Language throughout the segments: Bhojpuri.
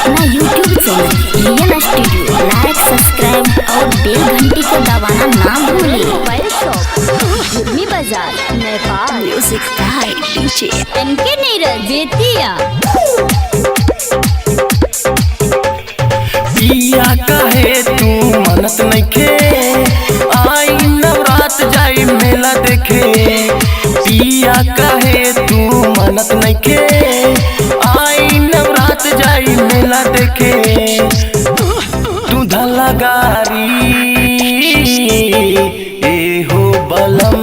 अपना YouTube चैनल रियल स्टूडियो लाइक सब्सक्राइब और बेल घंटी को दबाना ना भूलें। मोबाइल शॉप जुर्मी बाजार Nepal. Music by DJ MK Neeraj Bettiah. पिया कहे तू मनत नइखे आई नवरात जाई मेला देखे। पिया कहे तू मनत नइखे आई नवरात जाई मेला देखे। तू धला गारी ए हो बलम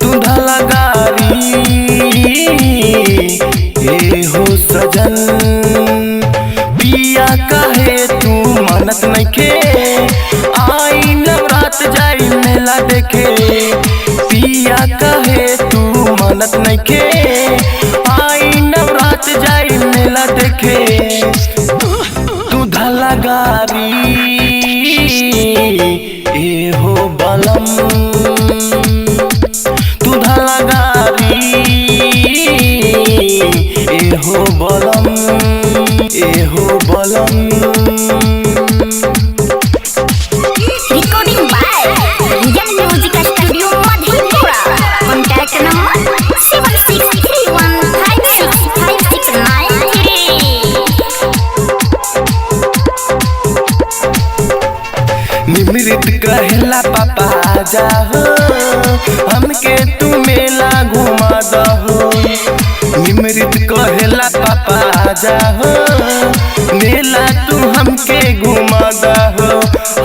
तू धला गारी ए हो सजन। पिया कहे तू मनत नइखे आई नवरात जाई मेला देखे। पिया कहे तू मनत नइखे आई नवरात जाई मेला देखे। तू धला गारी ए हो बलम तू धला गारी ए हो बलम ए हो बलम। Recording by real music studio Madhepura. Contact number 76315659। Nimrit कहला पापा जाहो हमके तू मेला घुमा दहो। निमृत कहला पापा जाहो मेला तू हमके घुमा दहो।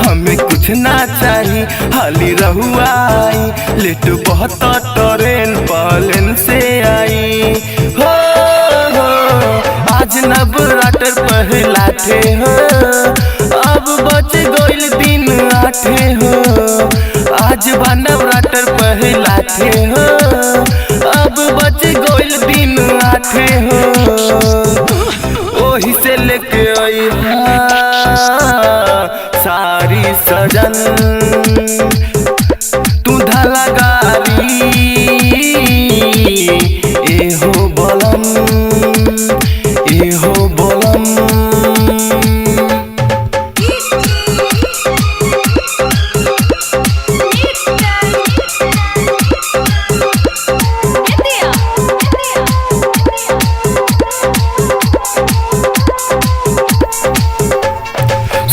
हमें कुछ ना चाही हाली रहुआई लेट बहुत ट्रेन पालन से आई हो। आज नवरात्र पहला थे हो अब बच गइल दिन आठे हो। आज बा नवरात्र पहला थे हो अब बच गइल दिन आठे हो। ओही से लेके आई सारी सजन। तू धला गारी ए हो बलम ए हो बलम।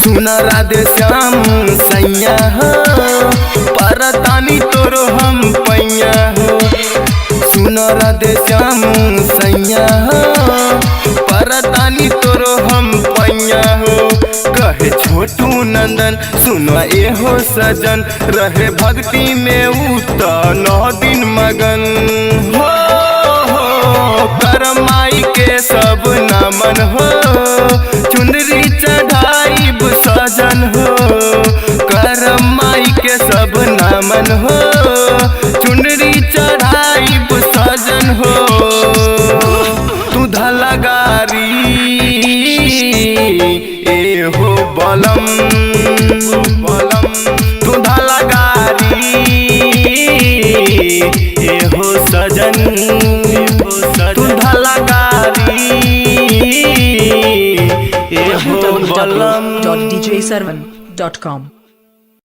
सुना राधे श्याम सैया हो परतानी तोरो हम पैया हो। सुना राधे श्याम सैया हो परतानी तोरो हम पैया हो। कहे छोटू नंदन सुना ए हो सजन रहे भक्ति में उत 9 दिन मगन हो। करमाई के सब नमन हो चुनरी चढ़ाई सजन हो। करमाई के सब नमन हो चुनरी चढ़ाई सजन हो। तू धला गारी ए हो बलम तू धला गारी ए हो सजन। तू धला गारी ए हो बलम। djservan.com